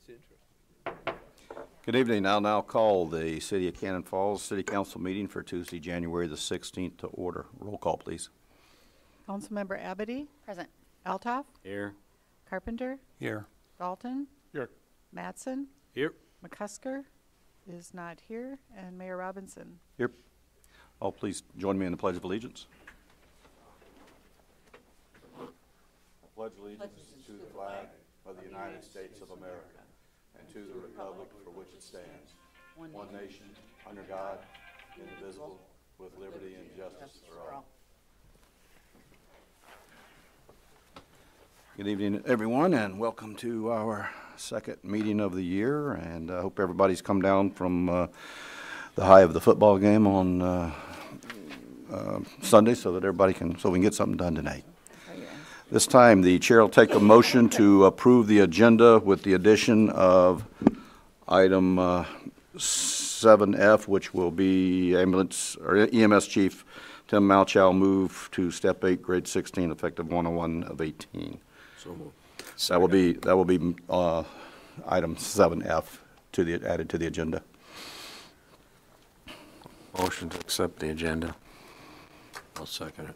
It's interesting. Good evening. I'll now call the City of Cannon Falls City Council meeting for Tuesday, January the 16th to order. Roll call, please. Councilmember Abity? Present. Altoff? Here. Carpenter? Here. Dalton? Here. Mattson? Here. McCusker is not here, and Mayor Robinson. Here. All please join me in the Pledge of Allegiance. I pledge allegiance to the flag of the United States of America and to the republic for which it stands, one nation, under God, indivisible, with liberty and justice for all. Good evening, everyone, and welcome to our second meeting of the year. And I hope everybody's come down from the high of the football game on Sunday, so that we can get something done tonight. This time, the chair will take a motion to approve the agenda with the addition of item 7F, which will be ambulance or EMS Chief Tim Malchow move to step 8, grade 16, effective 1/1 of 18. So that will be item 7F added to the agenda. motion to accept the agenda. I'll second it.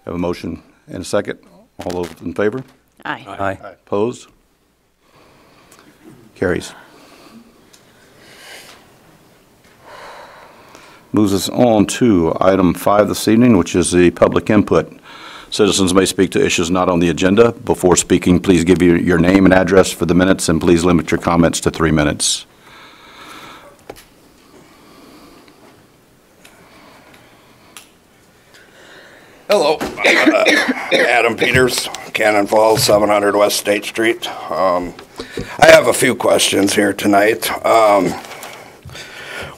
Have a motion and a second. All those in favor? Aye. Aye. Opposed? Carries. Moves us on to item 5 this evening, which is the public input. Citizens may speak to issues not on the agenda. Before speaking, please give your name and address for the minutes, and please limit your comments to 3 minutes. Hello, Adam Peters, Cannon Falls, 700 West State Street. I have a few questions here tonight.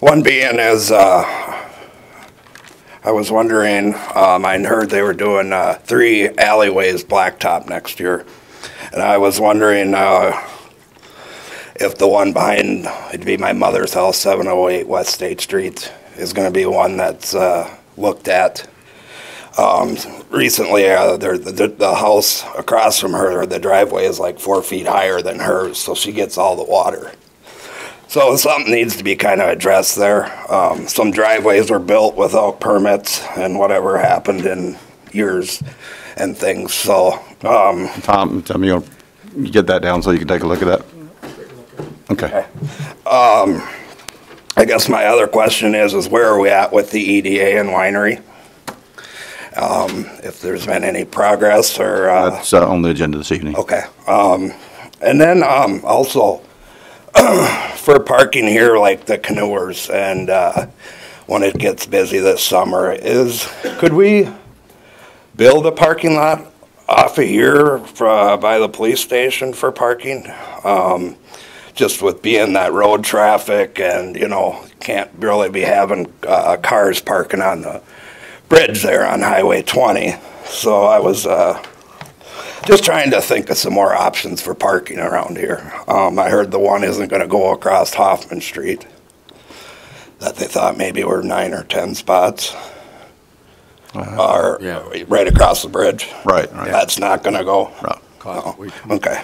One being is, I was wondering, I heard they were doing 3 alleyways blacktop next year. And I was wondering if the one behind, it'd be my mother's house, 708 West State Street, is going to be one that's looked at. Recently, the house across from her, the driveway is like 4 feet higher than hers, so she gets all the water. So something needs to be kind of addressed there. Some driveways were built without permits and whatever happened in years and things. So, Tom, tell me you get that down so you can take a look at that. Okay. I guess my other question is where are we at with the EDA and winery? If there's been any progress or... That's on the agenda this evening. Okay. And then also, for parking here, like the canoers, and when it gets busy this summer, could we build a parking lot off of here by the police station for parking? Just with being that road traffic and, can't really be having cars parking on the bridge there on Highway 20. So I was just trying to think of some more options for parking around here. I heard the one isn't going to go across Hoffman Street, that they thought maybe were 9 or 10 spots. Or right across the bridge. Right. That's not going to go. Right. No. Okay.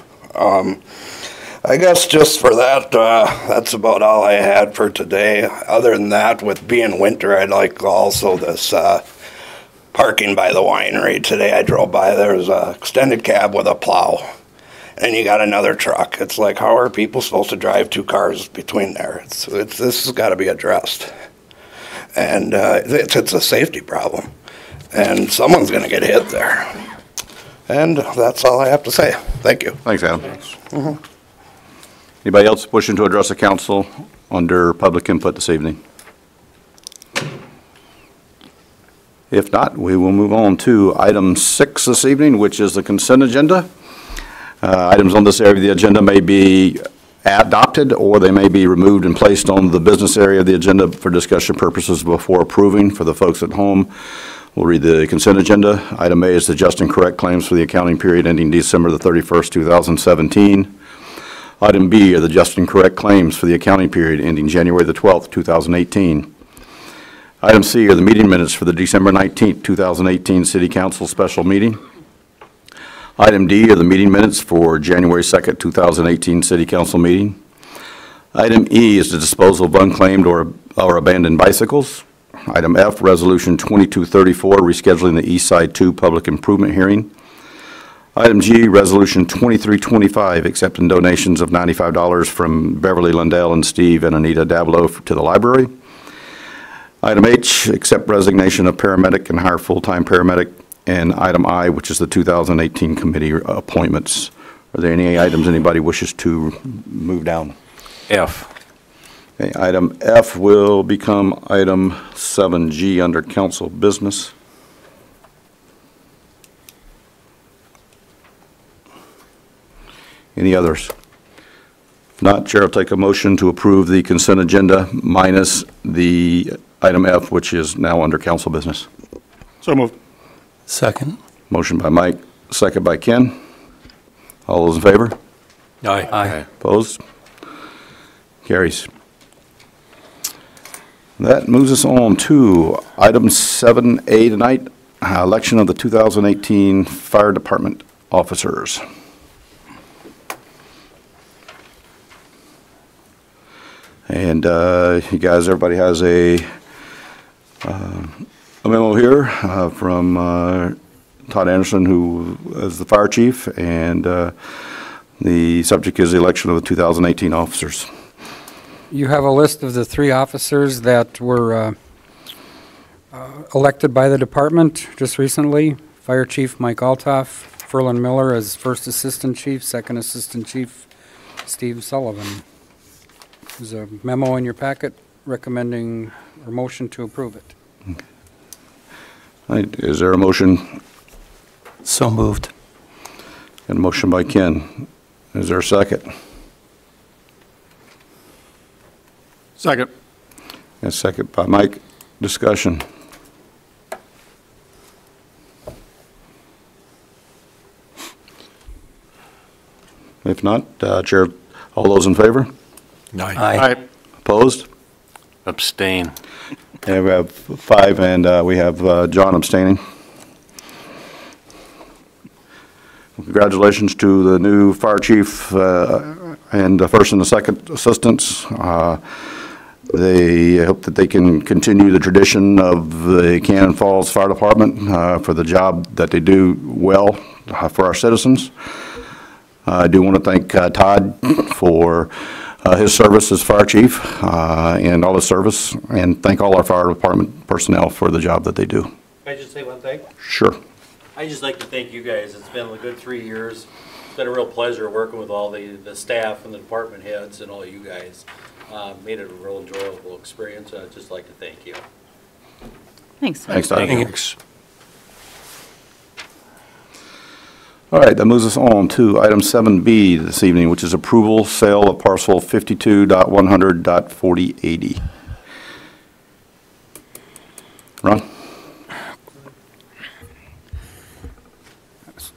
I guess just for that, that's about all I had for today. Other than that, with being winter, I'd like also this parking by the winery. Today I drove by, there's an extended cab with a plow, and you got another truck. It's like, how are people supposed to drive 2 cars between there? This has got to be addressed. And it's a safety problem. And someone's going to get hit there. And that's all I have to say. Thank you. Thanks, Adam. Mm-hmm. Anybody else wishing to address the council under public input this evening? If not, we will move on to item 6 this evening, which is the consent agenda. Items on this area of the agenda may be adopted, or they may be removed and placed on the business area of the agenda for discussion purposes before approving. For the folks at home, we'll read the consent agenda. Item A is the just and correct claims for the accounting period ending December the 31st, 2017. Item B are the just and correct claims for the accounting period ending January the 12th, 2018. Item C are the meeting minutes for the December 19th, 2018 City Council special meeting. Item D are the meeting minutes for January 2nd, 2018 City Council meeting. Item E is the disposal of unclaimed or abandoned bicycles. Item F, Resolution 2234, rescheduling the East Side 2 public improvement hearing. Item G, Resolution 2325, accepting donations of $95 from Beverly Lundell and Steve and Anita Davilo to the library. Item H, accept resignation of paramedic and hire full-time paramedic. And item I, which is the 2018 committee appointments. Are there any items anybody wishes to move down? F. Okay, item F will become item 7G under council business. Any others? If not, Chair will take a motion to approve the consent agenda minus the item F, which is now under council business. So moved. Second. Motion by Mike, second by Ken. All those in favor? Aye. Opposed? Carries. That moves us on to item 7A tonight, election of the 2018 Fire Department officers. And you guys, everybody has a memo here from Todd Anderson, who is the fire chief, and the subject is the election of the 2018 officers. You have a list of the 3 officers that were elected by the department just recently. Fire Chief Mike Altoff, Ferlin Miller as First Assistant Chief, Second Assistant Chief Steve Sullivan. There's a memo in your packet recommending or motion to approve it. All right, is there a motion? So moved. And a motion by Ken. Is there a second? Second. And a second by Mike. Discussion. If not, Chair, all those in favor? Aye. Opposed? Abstain. And we have 5, and we have John abstaining. Congratulations to the new fire chief and the first and the second assistants. They hope that they can continue the tradition of the Cannon Falls Fire Department for the job that they do well for our citizens. I do want to thank Todd for his service as fire chief and all his service, and thank all our fire department personnel for the job that they do. Can I just say one thing? Sure. I'd just like to thank you guys. It's been a good 3 years. It's been a real pleasure working with all the staff and the department heads and all you guys. Made it a real enjoyable experience, and I'd just like to thank you. Thanks. Thanks, Todd. Thanks. All right, that moves us on to item 7B this evening, which is approval sale of parcel 52.100.4080. Ron?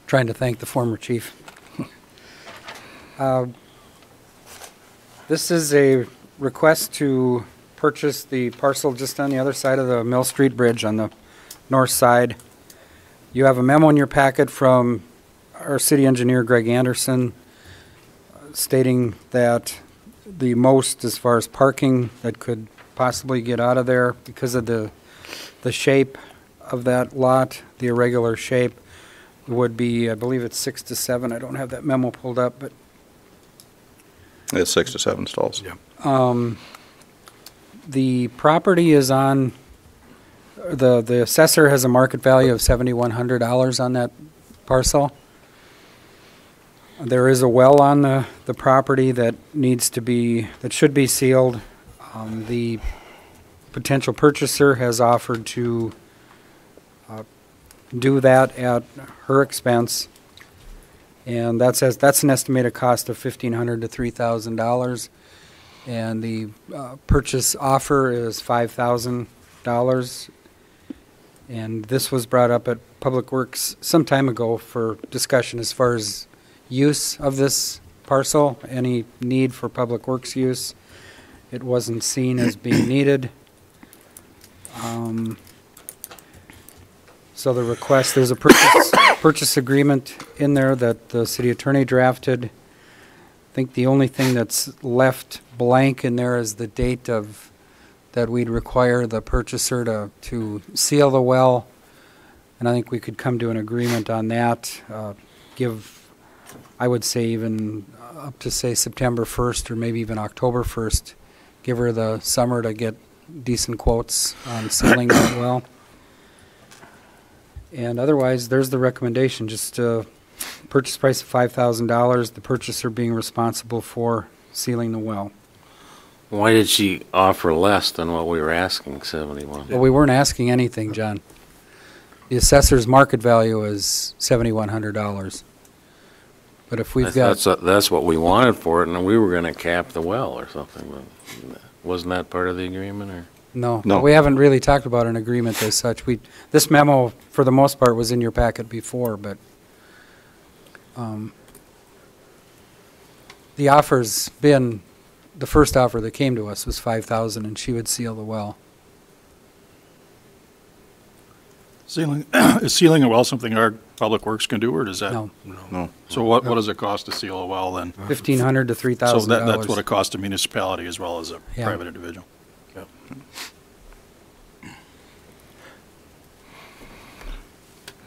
Trying to thank the former chief. This is a request to purchase the parcel just on the other side of the Mill Street Bridge on the north side. You have a memo in your packet from our city engineer, Greg Anderson, stating that the most as far as parking that could possibly get out of there because of the shape of that lot, the irregular shape, would be, I believe it's 6 to 7. I don't have that memo pulled up, but It's 6 to 7 stalls. Yeah. the property is on, the assessor has a market value of $7,100 on that parcel. There is a well on the property that needs to be, that should be sealed. The potential purchaser has offered to do that at her expense, and that's an estimated cost of $1,500 to $3,000, and the purchase offer is $5,000. And this was brought up at Public Works some time ago for discussion as far as use of this parcel, any need for Public Works use. It wasn't seen as being needed. So the request, there's a purchase purchase agreement in there that the city attorney drafted. I think the only thing that's left blank in there is the date of, that we'd require the purchaser to seal the well. And I think we could come to an agreement on that, give, I would say even up to say September 1st or maybe even October 1st, give her the summer to get decent quotes on sealing that well. And otherwise, there's the recommendation, just purchase price of $5,000, the purchaser being responsible for sealing the well. Why did she offer less than what we were asking, 71? Well, we weren't asking anything, John. The assessor's market value is $7,100. But if we've got, That's what we wanted for it, and we were gonna cap the well or something, but wasn't that part of the agreement, or? no, No. we haven't really talked about an agreement as such. This memo, for the most part, was in your packet before, but the offer's been, the first offer that came to us was $5,000, and she would seal the well. Sealing, is sealing a well something our public works can do, or does that? No, No. So what does it cost to seal a well then? $1,500 to $3,000. So that's what it costs a municipality as well as a Yeah. private individual.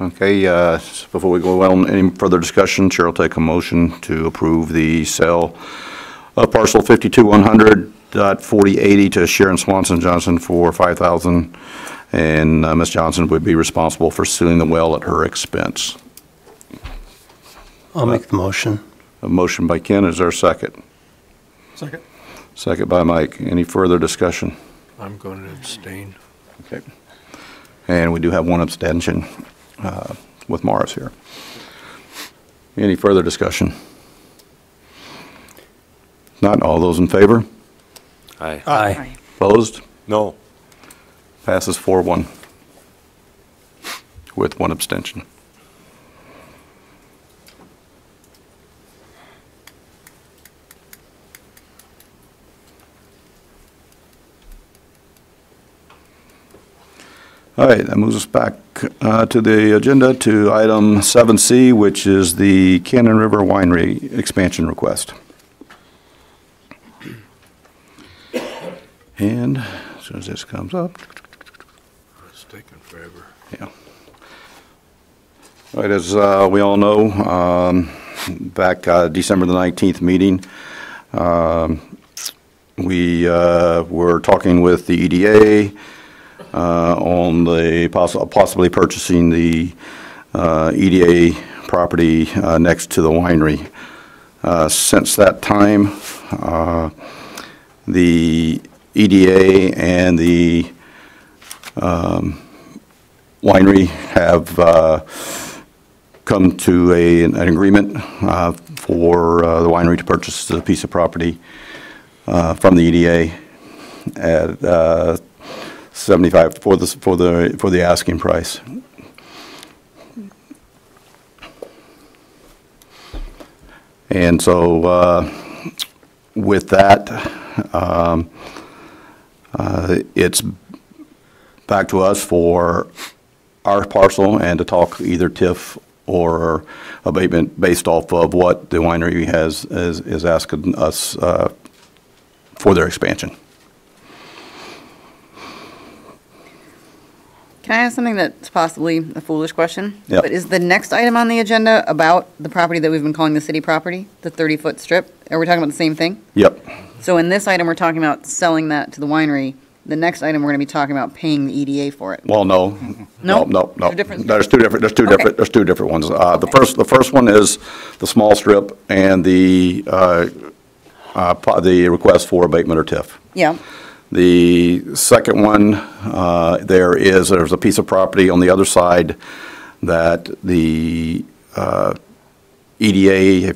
Okay, before we go on any further discussion, Chair will take a motion to approve the sale of parcel 52-100.4080 to Sharon Swanson Johnson for $5,000, and Ms. Johnson would be responsible for sealing the well at her expense. I'll make the motion. A motion by Ken, is there a second? Second. Second by Mike. Any further discussion? I'm going to abstain. Okay. And we do have one abstention with Morris here. Any further discussion? Not all those in favor? Aye. Aye. Opposed? No. Passes 4-1 with one abstention. All right, that moves us back to the agenda to item 7C, which is the Cannon River Winery expansion request. And as soon as this comes up. It's taking forever. Yeah. All right, as we all know, back December the 19th meeting, we were talking with the EDA on the possibly purchasing the EDA property next to the winery. Since that time, the EDA and the winery have come to an agreement for the winery to purchase the piece of property from the EDA at 75 for the asking price. And so with that, it's back to us for our parcel and to talk either TIF or abatement based off of what the winery is asking us for their expansion. Can I ask something that's possibly a foolish question? Yep. But is the next item on the agenda about the property that we've been calling the city property, the 30-foot strip? Are we talking about the same thing? Yep. So in this item, we're talking about selling that to the winery. The next item, we're going to be talking about paying the EDA for it. Well, no. No? No. They're different There's two different ones. Okay. The first one is the small strip and the request for abatement or TIF. Yeah. The second one, there's a piece of property on the other side that the EDA,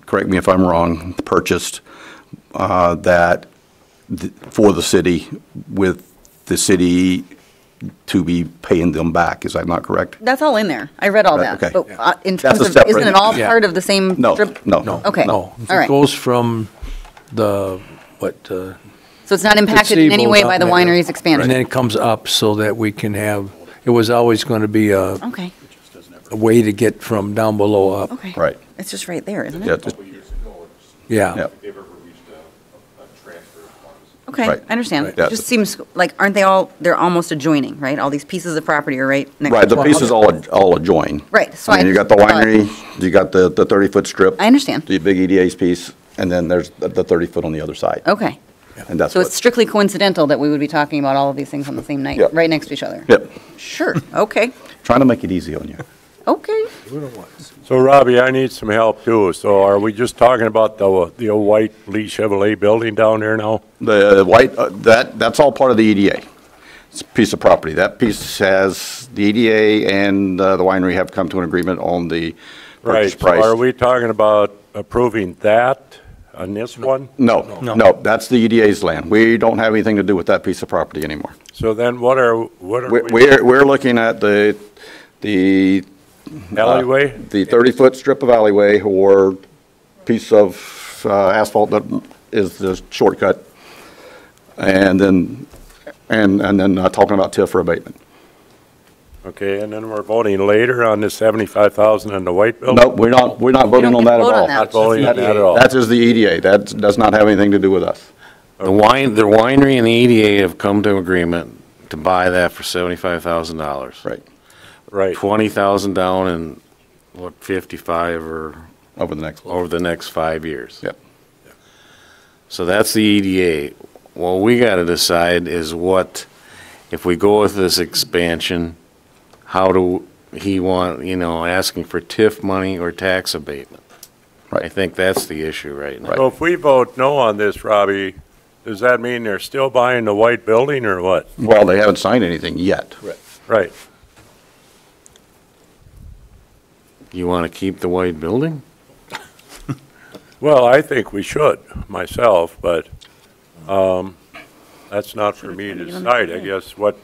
correct me if I'm wrong, purchased for the city, with the city to be paying them back. Is that not correct? That's all in there. I read all Right, that. okay. But in That's terms a of, separate- isn't it all Yeah. part of the same No, strip? no. Okay. No. All right. It goes from the, So it's not impacted in any way by the winery's and expansion? then it comes up so that we can have, it was always going to be a Okay. a way to get from down below up. Okay. Right. It's just right there, isn't Yeah, it? just- Yeah. yeah. Okay, Right. I understand. Right. Yeah. It just seems like, aren't they all, they're almost adjoining, right? All these pieces of property are right next to Right, each the other. pieces all adjoin. Right, so I mean, you got the winery, you got the 30-foot strip. I understand. The big EDA's piece, and then there's the 30-foot on the other side. Okay. And that's So it's what, strictly coincidental that we would be talking about all of these things on the same night, Yep. right next to each other? yep, Sure, okay, trying to make it easy on you. okay. So Robbie, I need some help too. So are we just talking about the old white Lee Chevrolet building down there now? The white, that's all part of the EDA. It's a piece of property. That piece has, the EDA and the winery have come to an agreement on the purchase Right, price. so are we talking about approving that on this one? No, no, that's the EDA's land. We don't have anything to do with that piece of property anymore. So then what are we, We're looking at the alleyway? the 30-foot strip of alleyway or piece of asphalt that is the shortcut. And then, and then talking about TIF for abatement. Okay, and then we're voting later on the 75,000 in the white building? No, we're not voting on that at vote on all. that. Not voting on that at all? That's just the EDA. That does not have anything to do with us. The winery and the EDA have come to agreement to buy that for $75,000. Right, Right. 20,000 down and, what, 55 or over the next. over the next 5 years. Yep. So that's the EDA. What we got to decide is what, if we go with this expansion, how do he want, asking for TIF money or tax abatement? Right. I think that's the issue right now. So if we vote no on this, Robbie, does that mean they're still buying the white building or what? Well, they haven't signed anything yet. Right. You want to keep the white building? Well, I think we should, myself, but that's not for me to decide. I guess what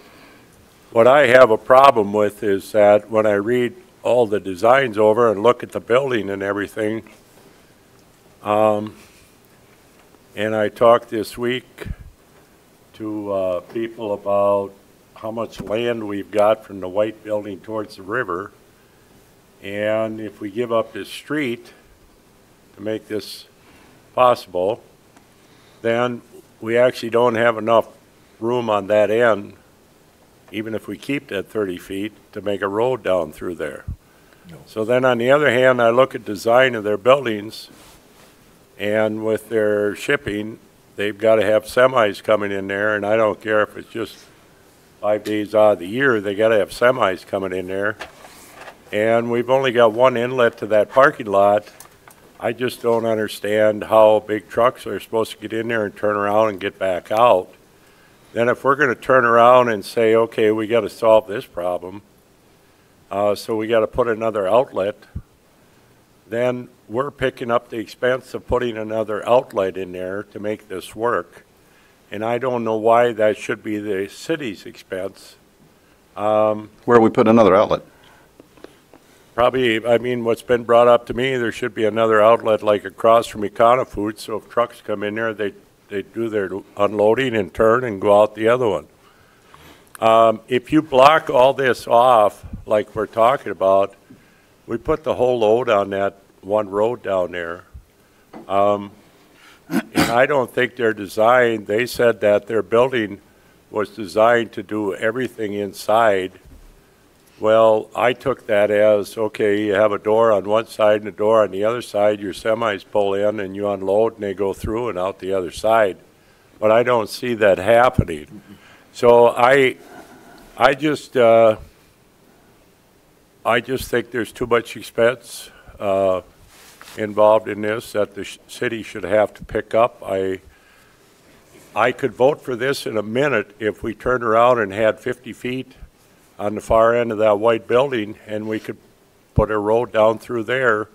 I have a problem with is that when I read all the designs over and look at the building and everything, and I talked this week to people about how much land we've got from the white building towards the river, and if we give up this street to make this possible, then we actually don't have enough room on that end, even if we keep that 30 feet, to make a road down through there. So then on the other hand, I look at design of their buildings, and with their shipping, they've got to have semis coming in there, and I don't care if it's just 5 days out of the year, they got to have semis coming in there. And we've only got one inlet to that parking lot. I just don't understand how big trucks are supposed to get in there and turn around and get back out. Then if we're going to turn around and say, okay, we got to solve this problem, so we got to put another outlet, then we're picking up the expense of putting another outlet in there to make this work. And I don't know why that should be the city's expense. Where we put another outlet. Probably, I mean, what's been brought up to me, there should be another outlet like across from Econo Foods, so if trucks come in there, they do their unloading and turn and go out the other one. If you block all this off, like we're talking about, we put the whole load on that one road down there. And I don't think they're designed, they said that their building was designed to do everything inside. Well, I took that as, okay, you have a door on one side and a door on the other side, your semis pull in and you unload and they go through and out the other side. But I don't see that happening. So I just think there's too much expense involved in this that the city should have to pick up. I could vote for this in a minute if we turned around and had 50 feet on the far end of that white building, and we could put a road down through there,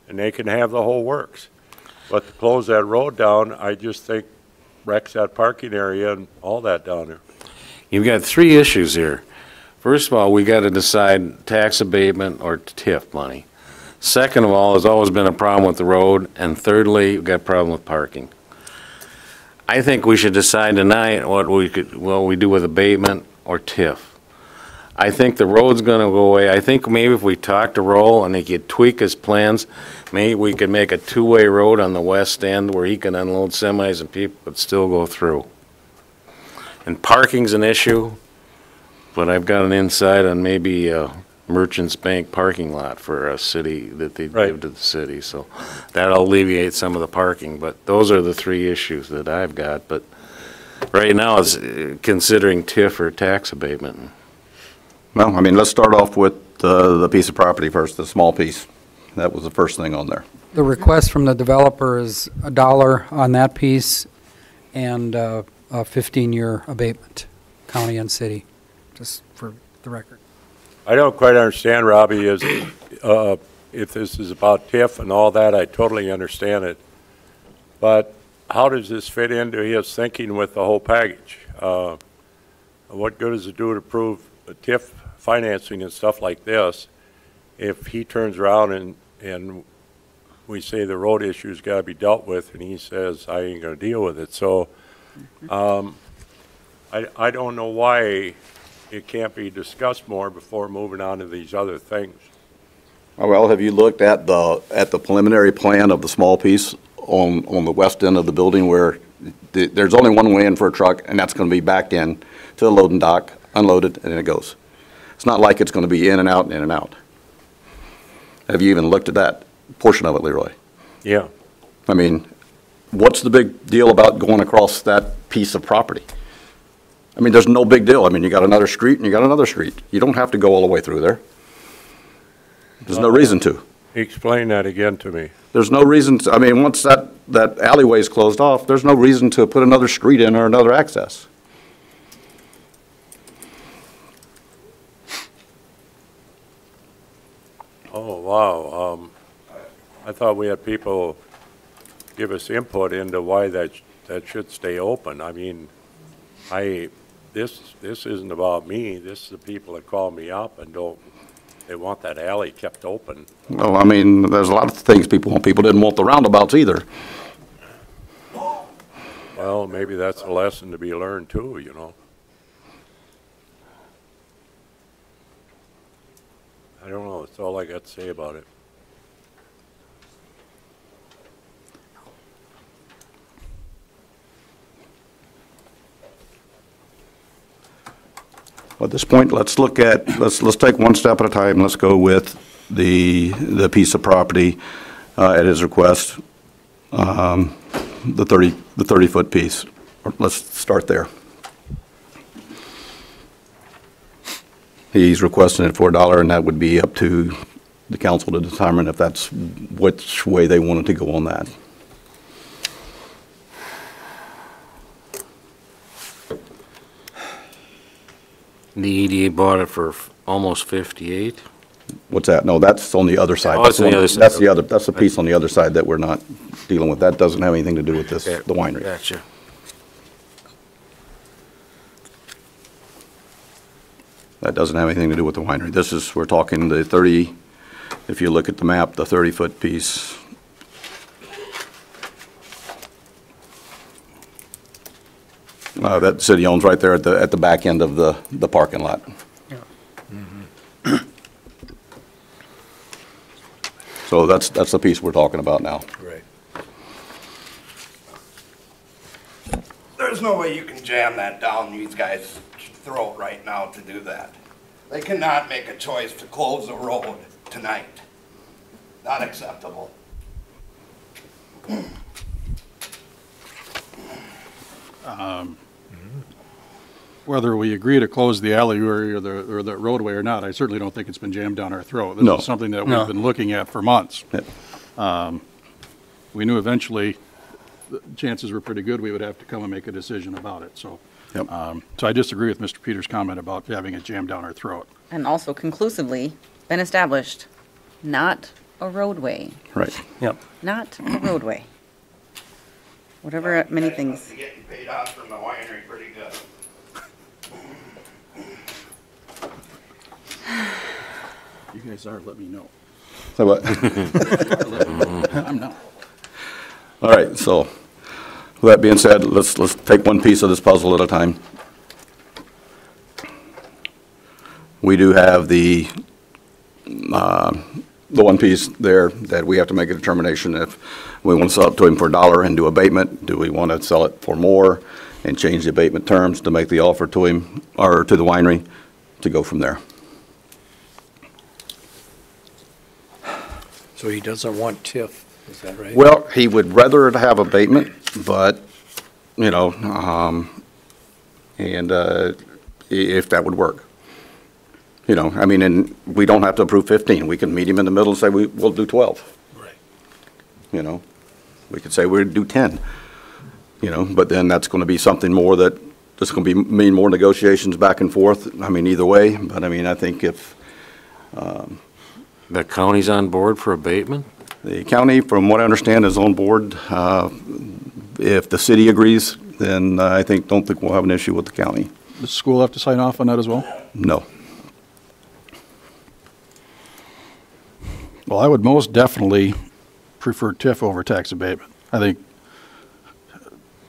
and they can have the whole works. But to close that road down, I just think wrecks that parking area and all that down there. You've got 3 issues here. First of all, we got to decide tax abatement or TIF money. Second of all, there's always been a problem with the road. And thirdly, we've got a problem with parking. I think we should decide tonight what we do with abatement or TIF. I think the road's gonna go away. I think maybe if we talk to Roll and he could tweak his plans, maybe we could make a two-way road on the west end where he can unload semis and people would still go through. And parking's an issue, but I've got an insight on maybe a Merchants Bank parking lot for a city that they Right. give to the city, so that'll alleviate some of the parking, but those are the three issues that I've got, but right now it's considering TIF or tax abatement. Well, I mean, let's start off with the piece of property first, the small piece. That was the first thing on there. The request from the developer is $1 on that piece and a 15-year abatement, county and city, just for the record. I don't quite understand, Robbie, is, if this is about TIF and all that, I totally understand it. But how does this fit into his thinking with the whole package? What good does it do to approve TIF financing and stuff like this if he turns around and we say the road issue's gotta be dealt with and he says, I ain't gonna deal with it? So, I don't know why it can't be discussed more before moving on to these other things. Oh, well, have you looked at the preliminary plan of the small piece on the west end of the building where there's only one way in for a truck, and that's going to be backed in to the loading dock, unloaded, and then it goes. It's not like it's going to be in and out and in and out. Have you even looked at that portion of it, Leroy? Yeah. I mean, what's the big deal about going across that piece of property? I mean, there's no big deal. I mean, you got another street and you got another street. You don't have to go all the way through there. There's no reason to. Explain that again to me. There's no reason to, I mean, once that alleyway is closed off, there's no reason to put another street in or another access. Oh, wow. I thought we had people give us input into why that should stay open. I mean, this isn't about me. This is the people that call me up and they want that alley kept open. Well, I mean, there's a lot of things people want. People didn't want the roundabouts either. Well, maybe that's a lesson to be learned too, you know. I don't know. That's all I got to say about it. At this point, let's take one step at a time. Let's go with the piece of property at his request, the 30-foot piece. Let's start there. He's requesting it for $1, and that would be up to the council to determine if that's which way they wanted to go on that. The EDA bought it for almost 58. What's that? No, that's on the other side. Oh, it's on the other side. That's the piece on the other side that we're not dealing with. That doesn't have anything to do with this, the winery. Gotcha. That doesn't have anything to do with the winery. This is, we're talking the 30, if you look at the map, the 30-foot piece. That city owns right there at the back end of the parking lot. So that's the piece we're talking about now. Right. There's no way you can jam that down these guys' throat right now to do that. They cannot make a choice to close the road tonight. Not acceptable. Whether we agree to close the alley or the roadway or not, I certainly don't think it's been jammed down our throat. No. This is something that we've been looking at for months. Yep. We knew eventually, the chances were pretty good we would have to come and make a decision about it, so. Yep. So I disagree with Mr. Peters' comment about having it jammed down our throat. And also conclusively been established, not a roadway, Right. Yep. not a roadway. Whatever, many things. Must be getting paid off from the winery pretty good. You guys are, let me know. So what? I'm not. All right, so with that being said, let's take one piece of this puzzle at a time. we do have the one piece there that we have to make a determination if we want to sell it to him for $1 and do abatement. Do we want to sell it for more and change the abatement terms to make the offer to him or to the winery to go from there? So he doesn't want TIF, is that right? Well, he would rather have abatement, but, you know, if that would work. You know, I mean, and we don't have to approve 15. We can meet him in the middle and say we'll do 12. Right. You know, we could say we'd do 10, you know, but then that's going to be something more that's going to mean more negotiations back and forth. I mean, either way, but I mean, I think if The county's on board for abatement? the county, from what I understand, is on board, if the city agrees, then don't think we'll have an issue with the county. Does the school have to sign off on that as well? No. Well, I would most definitely prefer TIF over tax abatement. I think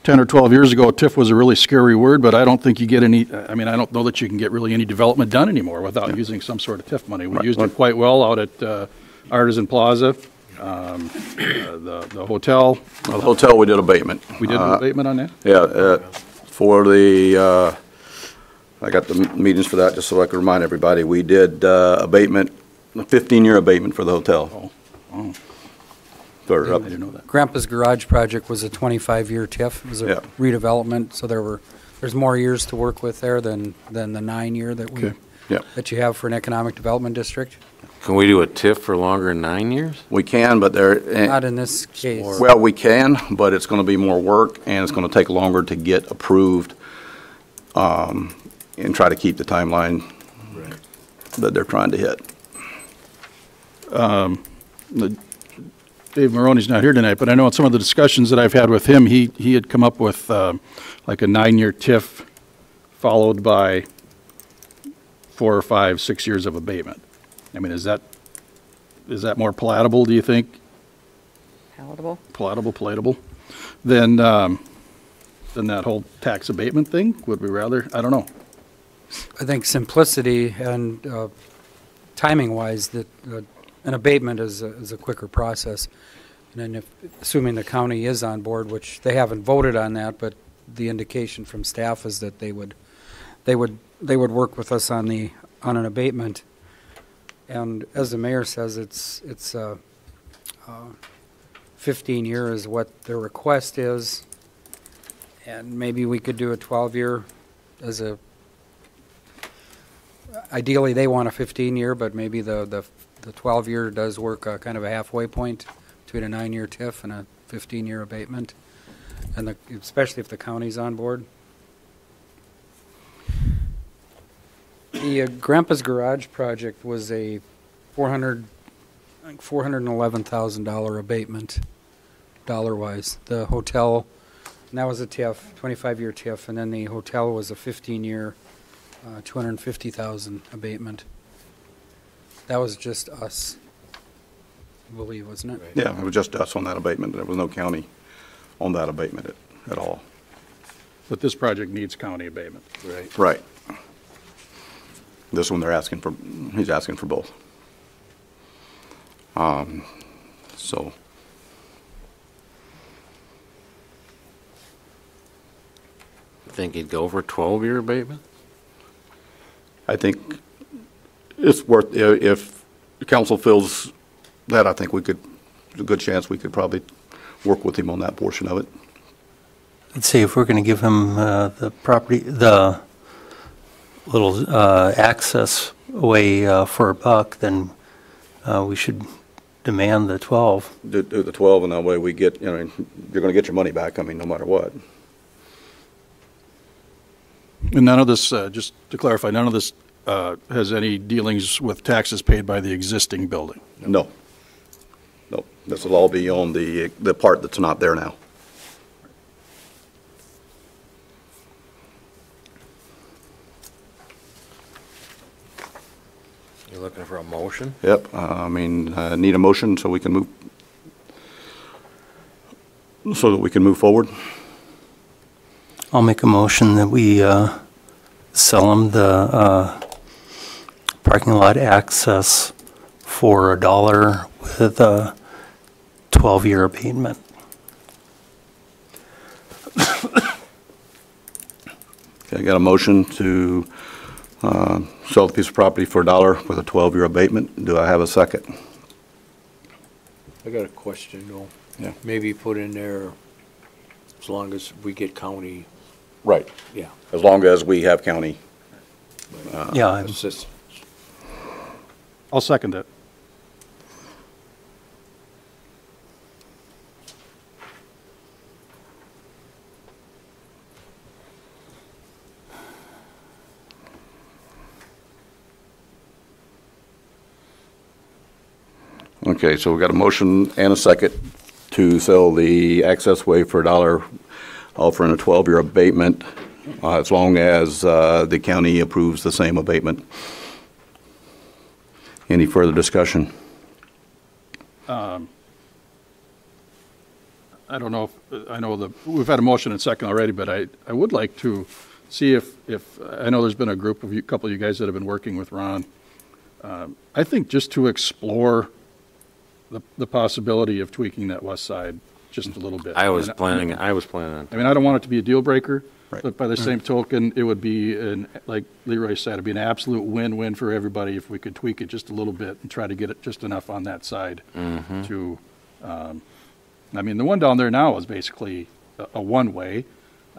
10 or 12 years ago, TIF was a really scary word, but I don't think you get any, I mean, I don't know that you can get really any development done anymore without using some sort of TIF money. We used it quite well out at Artisan Plaza, the hotel. Well, the hotel, we did abatement. We did an abatement on that? Yeah, for the, I got the meetings for that, just so I can remind everybody. We did abatement, a 15-year abatement for the hotel. Oh. For, I didn't know that. Grandpa's Garage project was a 25-year TIF. It was Yeah. a redevelopment, so there's more years to work with there than the 9-year Okay. Yeah. that you have for an economic development district. Can we do a TIF for longer than 9 years? We can, but Not in this case. well, we can, but it's going to be more work, and it's going to take longer to get approved, and try to keep the timeline that they're trying to hit. Dave Maroney's not here tonight, but I know in some of the discussions that I've had with him, he had come up with like a 9-year TIF followed by 4 or 5, 6 years of abatement. I mean, is that more palatable, do you think? Palatable? Palatable than that whole tax abatement thing? Would we rather? I don't know. I think simplicity and timing-wise, that an abatement is a quicker process. And then assuming the county is on board, which they haven't voted on that, but the indication from staff is that they would work with us on an abatement. And as the mayor says, it's 15 years is what their request is, and maybe we could do a 12-year as a. Ideally, they want a 15-year, but maybe the 12-year does work kind of a halfway point between a 9-year TIF and a 15-year abatement, and especially if the county's on board. The Grandpa's Garage project was a $411,000 abatement, dollar-wise. The hotel, and that was a TIF, 25-year TIF, and then the hotel was a 15-year, $250,000 abatement. That was just us, I believe, wasn't it? Yeah, it was just us on that abatement. There was no county on that abatement at all. But this project needs county abatement. Right. Right. This one he's asking for both. So. Think he'd go for a 12-year abatement? I think it's worth, if the council feels that, I think there's a good chance we could probably work with him on that portion of it. I'd say if we're going to give him the property, the little access way for $1, then we should demand the 12. Do the 12, and that way we get, you're going to get your money back, I mean, no matter what. And none of this, just to clarify, none of this has any dealings with taxes paid by the existing building? No. No, this will all be on the part that's not there now. You're looking for a motion? Yep, need a motion so we can move forward. I'll make a motion that we sell him the parking lot access for $1 with a 12-year abatement. Okay, I got a motion to sell the piece of property for $1 with a 12-year abatement. Do I have a second? I got a question though. Yeah. Maybe put in there, as long as we get county, Right. yeah. As long as we have county. Yeah, assistance. I'll second it. Okay, so we got a motion and a second to sell the access way for $1, offering a 12-year abatement, as long as the county approves the same abatement. Any further discussion? I don't know if, I know we've had a motion and second already, but I would like to see if, I know there's been a group of you, couple of you guys that have been working with Ron. I think just to explore the possibility of tweaking that west side just a little bit. I was planning on. I mean, I don't want it to be a deal breaker, Right. but by the same token, it would be, like Leroy said, it'd be an absolute win-win for everybody if we could tweak it just a little bit and try to get it just enough on that side to, I mean, the one down there now is basically a one-way.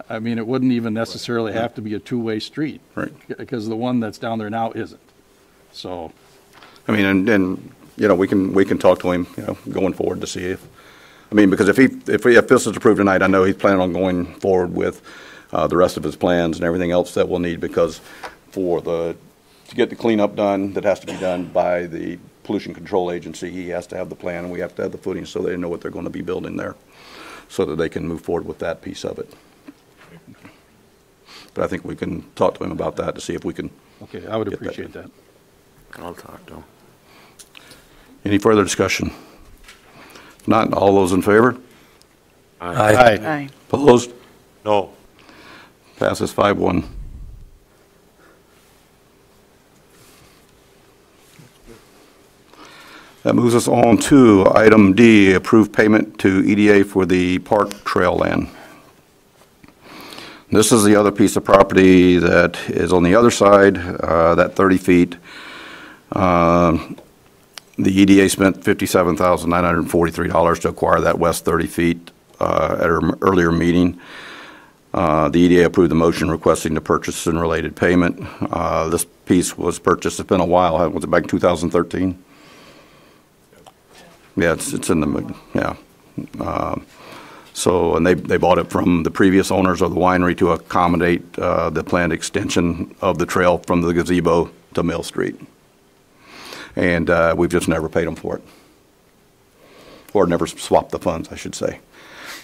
I mean, it wouldn't even necessarily have to be a two-way street. Right. Because the one that's down there now isn't. So, I mean, and you know, we can talk to him, you know, going forward to see if, I mean, because if this is approved tonight, I know he's planning on going forward with the rest of his plans and everything else that we'll need, because to get the cleanup done, that has to be done by the Pollution Control Agency. He has to have the plan, and we have to have the footing so they know what they're going to be building there, so that they can move forward with that piece of it. But I think we can talk to him about that to see if we can. okay, I would Get that appreciate that. I'll talk to him. Any further discussion? If not, all those in favor? Aye. Opposed? No. Passes 5-1. That moves us on to item D, approve payment to EDA for the park trail land. This is the other piece of property that is on the other side, that 30 feet. The EDA spent $57,943 to acquire that west 30 feet at an earlier meeting. The EDA approved the motion requesting the purchase and related payment. This piece was purchased, it's been a while, was it back in 2013? Yeah, it's in the, yeah. So, and they bought it from the previous owners of the winery to accommodate the planned extension of the trail from the gazebo to Mill Street. And we've just never paid them for it. Or never swapped the funds, I should say.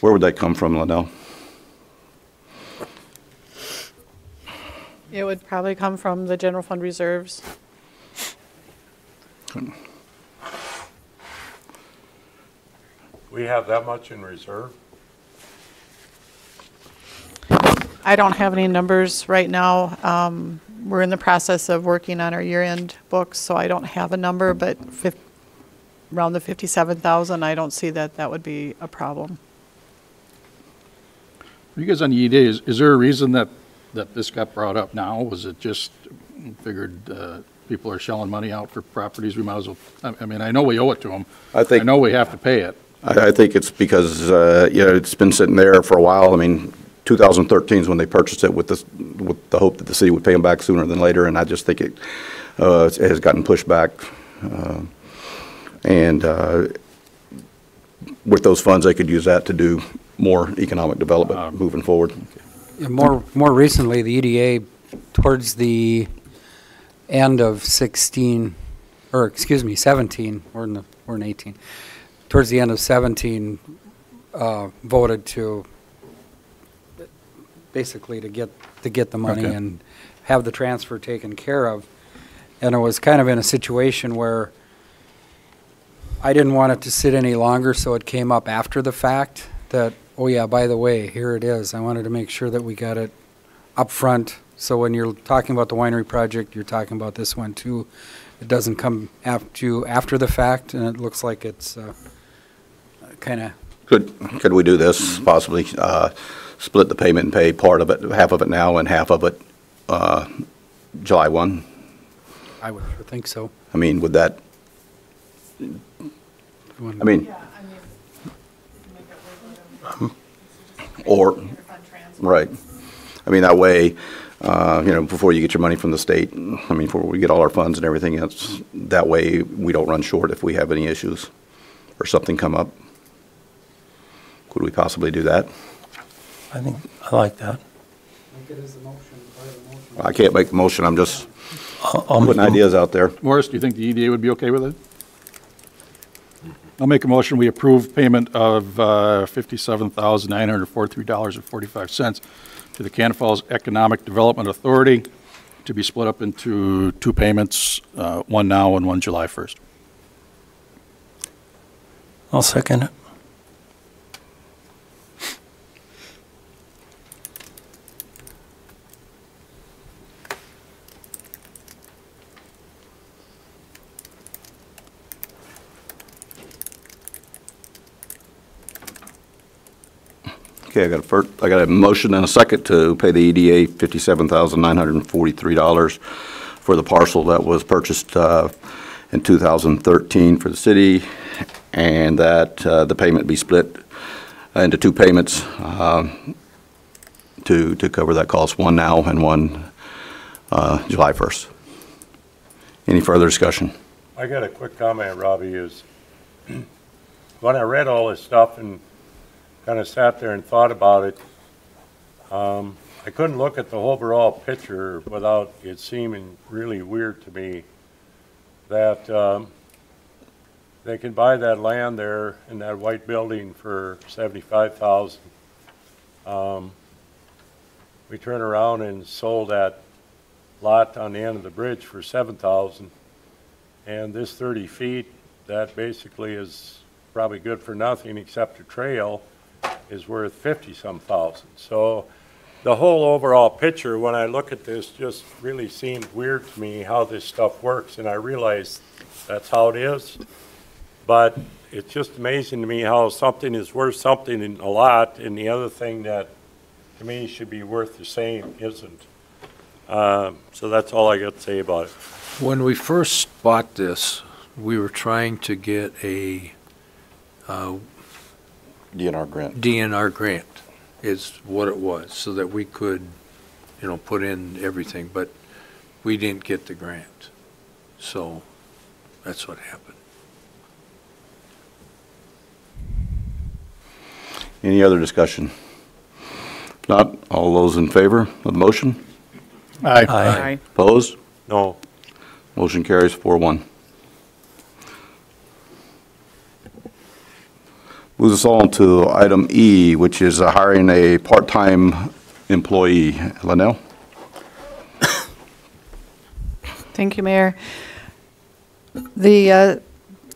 Where would that come from, Liddell? It would probably come from the general fund reserves. We have that much in reserve? I don't have any numbers right now. We're in the process of working on our year-end books, so I don't have a number, but around the 57,000, I don't see that would be a problem. You guys on the EDA, is there a reason that this got brought up now? Was it just figured people are shelling money out for properties, we might as well, I mean, I know we owe it to them. I know we have to pay it. I think it's because, you know, it's been sitting there for a while. I mean, 2013 is when they purchased it with the hope that the city would pay them back sooner than later, and I just think it has gotten pushed back. And with those funds, they could use that to do more economic development moving forward. Yeah, more recently, the EDA, towards the end of 16, or excuse me, 17, we're in 18. Towards the end of 17, voted to basically to get the money Okay. and have the transfer taken care of. And it was kind of in a situation where I didn't want it to sit any longer, so it came up after the fact that, oh yeah, by the way, here it is. I wanted to make sure that we got it up front So when you're talking about the winery project, you're talking about this one too. It doesn't come after the fact, and it looks like it's kind of. Could we do this, possibly split the payment and pay part of it, half of it now and half of it July 1? I would think so. I mean, would that, I mean, or, right. I mean, that way, you know, before you get your money from the state, I mean, before we get all our funds and everything else, that way we don't run short if we have any issues or something come up. Could we possibly do that? I think, I like that. I can't make the motion, I'm just I'll make putting a- ideas out there. Morris, do you think the EDA would be okay with it? I'll make a motion, we approve payment of $57,943.45 to the Cannon Falls Economic Development Authority to be split up into two payments, one now and one July 1st. I'll second it. Okay, I got a motion and a second to pay the EDA $57,943 for the parcel that was purchased in 2013 for the city, and that the payment be split into two payments to cover that cost, one now and one July 1st. Any further discussion? I got a quick comment, Robbie, is when I read all this stuff and kind of sat there and thought about it, I couldn't look at the overall picture without it seeming really weird to me that they can buy that land there in that white building for $75,000. We turn around and sold that lot on the end of the bridge for $7,000, and this 30 feet that basically is probably good for nothing except a trail is worth 50-some thousand. So the whole overall picture, when I look at this, just really seemed weird to me how this stuff works, and I realize that's how it is. But it's just amazing to me how something is worth something in a lot, and the other thing that to me should be worth the same isn't. So that's all I got to say about it. When we first bought this, we were trying to get a DNR grant. DNR grant is what it was, so that we could, you know, put in everything, but we didn't get the grant. So that's what happened. Any other discussion? If not, all those in favor of the motion? Aye. Aye. Opposed? No. Motion carries 4-1. Moves us on to item E, which is hiring a part-time employee. Linnell? Thank you, Mayor. The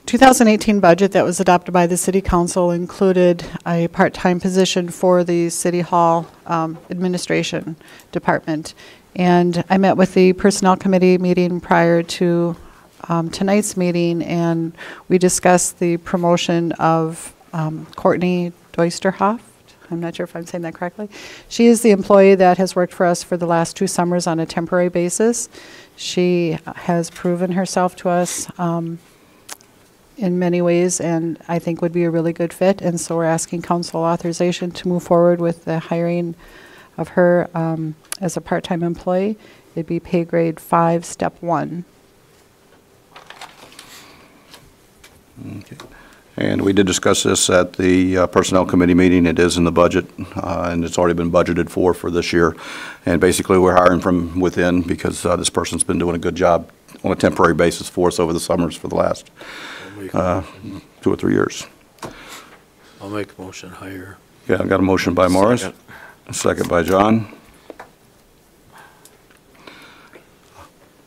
2018 budget that was adopted by the City Council included a part-time position for the City Hall Administration Department. And I met with the Personnel Committee meeting prior to tonight's meeting, and we discussed the promotion of Courtney Doisterhoff. I'm not sure if I'm saying that correctly. She is the employee that has worked for us for the last 2 summers on a temporary basis. She has proven herself to us in many ways, and I think would be a really good fit. And so we're asking council authorization to move forward with the hiring of her as a part-time employee. It'd be pay grade 5, step 1. Okay. And we did discuss this at the Personnel Committee meeting. It is in the budget, and it's already been budgeted for this year. And basically, we're hiring from within because this person's been doing a good job on a temporary basis for us over the summers for the last 2 or 3 years. I'll make a motion higher. Yeah, I got a motion by Morris, a second by John.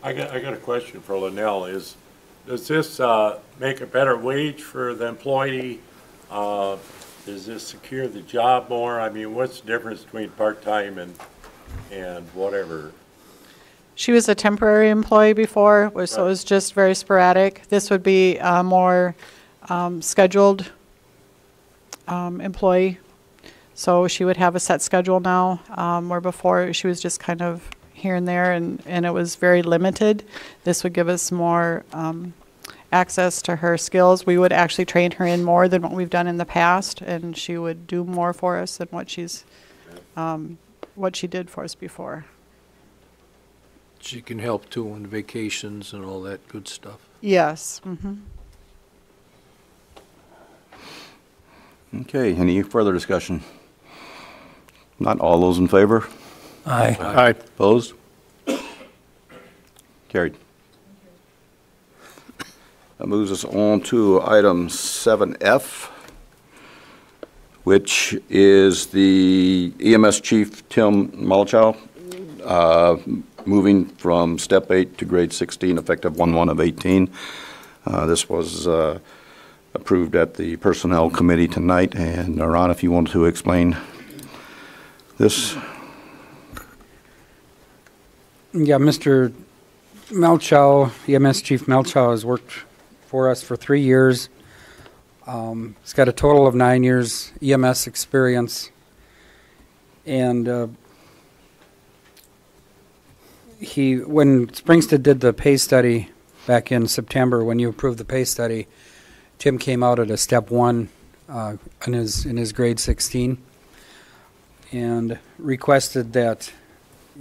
I got a question for Linnell. Does this make a better wage for the employee? Does this secure the job more? I mean, what's the difference between part-time and whatever? She was a temporary employee before, so it was just very sporadic. This would be a more scheduled employee. So she would have a set schedule now, where before she was just kind of here and there, and it was very limited. This would give us more access to her skills. We would actually train her in more than what we've done in the past, and she would do more for us than what she did for us before. She can help too on vacations and all that good stuff. Yes. Mm-hmm. Okay, any further discussion? Not all those in favor? Aye. Aye. Opposed? Carried. That moves us on to item 7F, which is the EMS Chief Tim Malachow, moving from step 8 to grade 16, effective 1/1/18. This was approved at the Personnel Committee tonight, and Ron, if you wanted to explain this. Yeah, Mr. Malchow, EMS Chief Malchow, has worked for us for 3 years. He's got a total of 9 years EMS experience. And when Springstead did the pay study back in September, when you approved the pay study, Tim came out at a step 1 in his grade 16 and requested that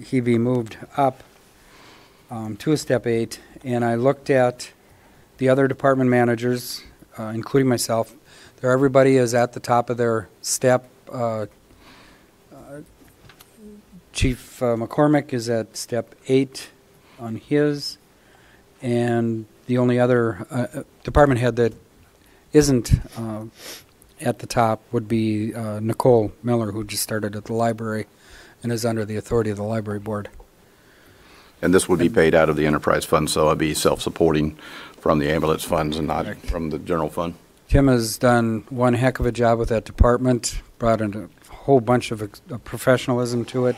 he be moved up to a step 8. And I looked at the other department managers, including myself. Everybody is at the top of their step. Chief McCormick is at step 8 on his, and the only other department head that isn't at the top would be Nicole Miller, who just started at the library and is under the authority of the library board. And this would be paid out of the enterprise fund, so it'd be self-supporting from the ambulance funds and not from the general fund. Tim has done one heck of a job with that department, brought in a whole bunch of professionalism to it.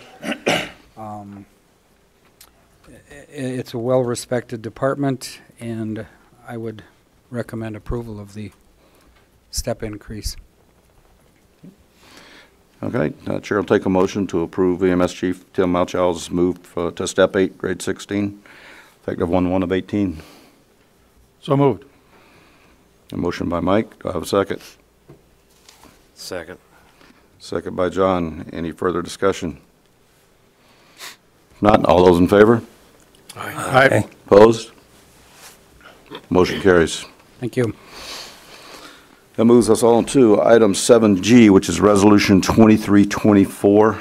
It's a well-respected department, and I would recommend approval of the step increase. Okay, Chair will take a motion to approve EMS Chief Tim Malchow's move to step 8, grade 16, effective 1/1/18. So moved. A motion by Mike. Do I have a second? Second. Second by John. Any further discussion? Not all those in favor? Aye. Opposed? Motion carries. Thank you. That moves us on to item 7G, which is Resolution 2324,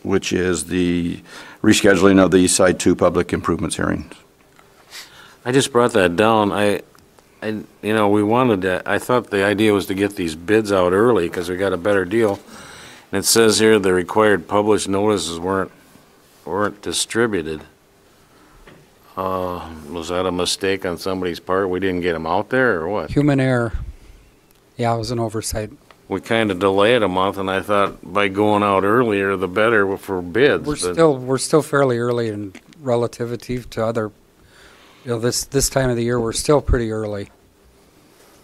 which is the rescheduling of the East Side 2 public improvements hearings. I just brought that down. We wanted to, I thought the idea was to get these bids out early because we got a better deal. And it says here the required published notices weren't distributed. Was that a mistake on somebody's part? We didn't get them out there or what? Human error. Yeah, it was an oversight. We kind of delayed a month, and I thought by going out earlier, the better for bids. We're still fairly early in relativity to other, this time of the year, we're still pretty early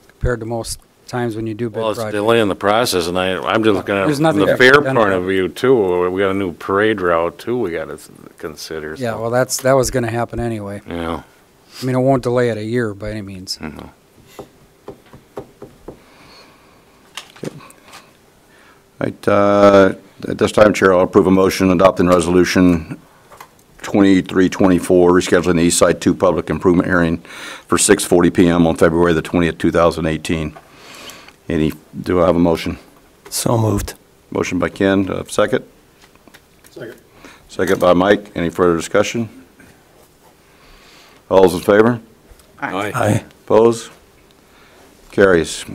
compared to most times when you do bid Well, it's projects. delaying the process, and I'm just looking at There's from nothing the to fair prevent point it. of view too. We got a new parade route too. We got to consider. Yeah, so, well, that was going to happen anyway. yeah. I mean, it won't delay it a year by any means. Mhm. Right, at this time, Chair, I'll approve a motion adopting Resolution 2324, rescheduling the East Side 2 public improvement hearing for 6:40 p.m. on February the 20th, 2018. Do I have a motion? So moved. Motion by Ken, do I have a second? Second. Second by Mike. Any further discussion? All those in favor? Aye. Opposed? Carries.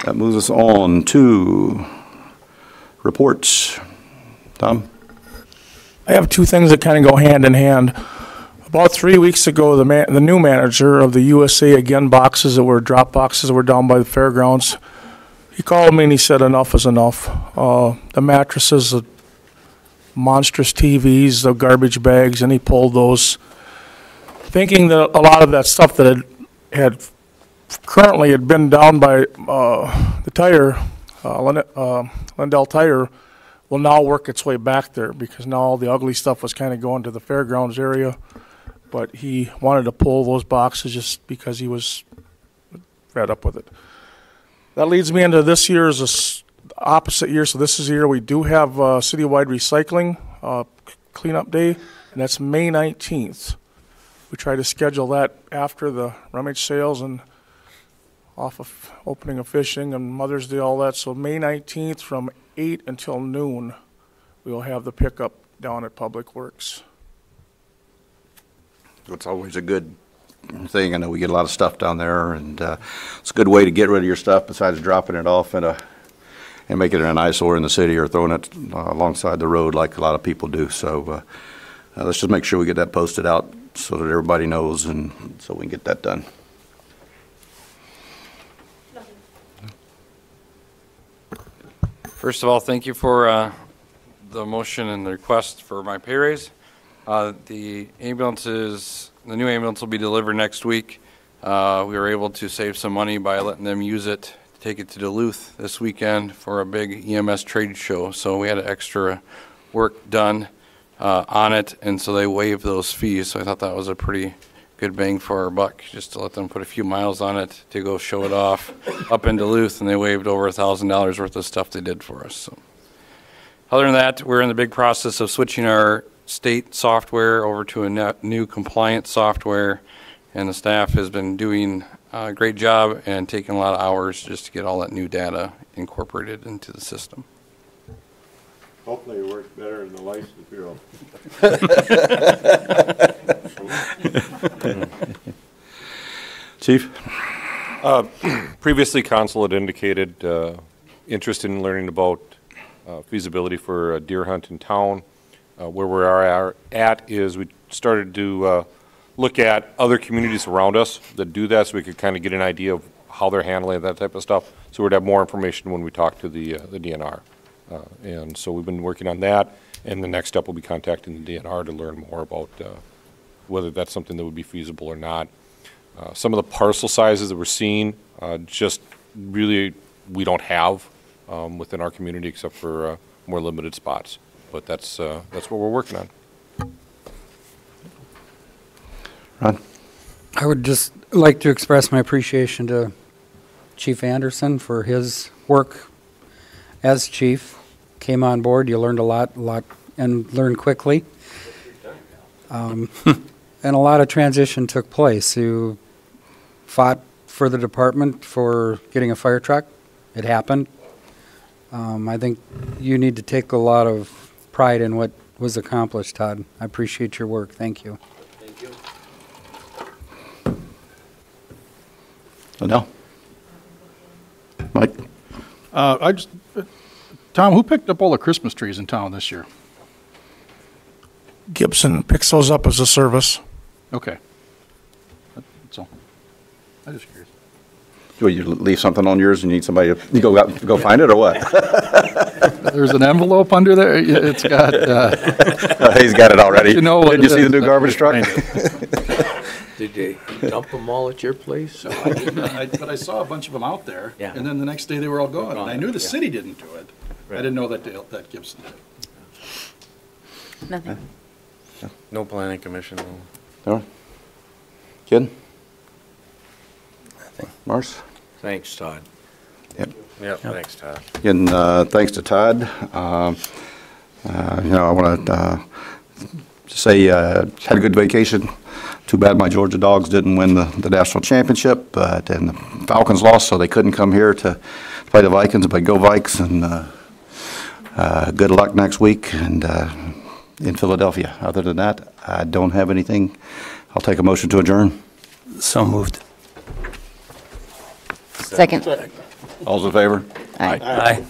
That moves us on to reports. Tom? I have two things that kind of go hand in hand. About 3 weeks ago, the new manager of the USA Again boxes that were drop boxes that were down by the fairgrounds, he called me and he said enough is enough. The mattresses, monstrous TVs, the garbage bags, and he pulled those, thinking that a lot of that stuff that had currently had been down by the tire, Lindell Tire, will now work its way back there, because now all the ugly stuff was kind of going to the fairgrounds area. But he wanted to pull those boxes just because he was fed up with it. That leads me into this year's opposite year. So this is the year we do have citywide recycling cleanup day, and that's May 19th. We try to schedule that after the rummage sales and off of opening of fishing and Mother's Day, all that. So May 19th from 8 until noon, we'll have the pickup down at Public Works. It's always a good thing. I know we get a lot of stuff down there, and it's a good way to get rid of your stuff besides dropping it off and making it an eyesore in the city or throwing it alongside the road like a lot of people do. So let's just make sure we get that posted out so that everybody knows, and so we can get that done. First of all, thank you for the motion and the request for my pay raise. The new ambulance will be delivered next week. We were able to save some money by letting them use it, take it to Duluth this weekend for a big EMS trade show. So we had extra work done on it, and so they waived those fees. So I thought that was a pretty good bang for our buck, just to let them put a few miles on it to go show it off up in Duluth, and they waived over $1,000 worth of stuff they did for us. So other than that, we're in the big process of switching our state software over to a new compliance software, and the staff has been doing a great job and taking a lot of hours just to get all that new data incorporated into the system. Hopefully it works better in the license bureau. Chief? Previously, council had indicated interest in learning about feasibility for a deer hunt in town. Where we are at is we started to look at other communities around us that do that, so we could kind of get an idea of how they're handling that type of stuff. So we'd have more information when we talk to the DNR. And so we've been working on that, and the next step will be contacting the DNR to learn more about whether that's something that would be feasible or not. Some of the parcel sizes that we're seeing, just really we don't have within our community except for more limited spots. But that's what we're working on. Ron? I would just like to express my appreciation to Chief Anderson for his work as chief. Came on board, you learned a lot, and learned quickly. And a lot of transition took place. You fought for the department for getting a fire truck. It happened. I think you need to take a lot of pride in what was accomplished, Todd. I appreciate your work. Thank you. Thank you. No. Mike? Tom, who picked up all the Christmas trees in town this year? Gibson picks those up as a service. Okay. That's all. I'm just curious. Will you leave something on yours and you need somebody to go out, go find it, or what? There's an envelope under there. It's got. He's got it already. You know, did you see the new garbage truck? Did they dump them all at your place? So I didn't, but I saw a bunch of them out there. Yeah. And then the next day they were all gone. And I knew the Yeah. city didn't do it. Right. I didn't know that that Gibson did. Nothing. No planning commission. No. Ken? Mars? Thanks, Todd. Yep, thanks, Todd. And thanks to Todd. I want to say had a good vacation. Too bad my Georgia Dogs didn't win the national championship, and the Falcons lost, so they couldn't come here to play the Vikings. But go Vikes, and good luck next week and in Philadelphia. Other than that, I don't have anything. I'll take a motion to adjourn. So moved. Second. All's in favor? Aye. Aye.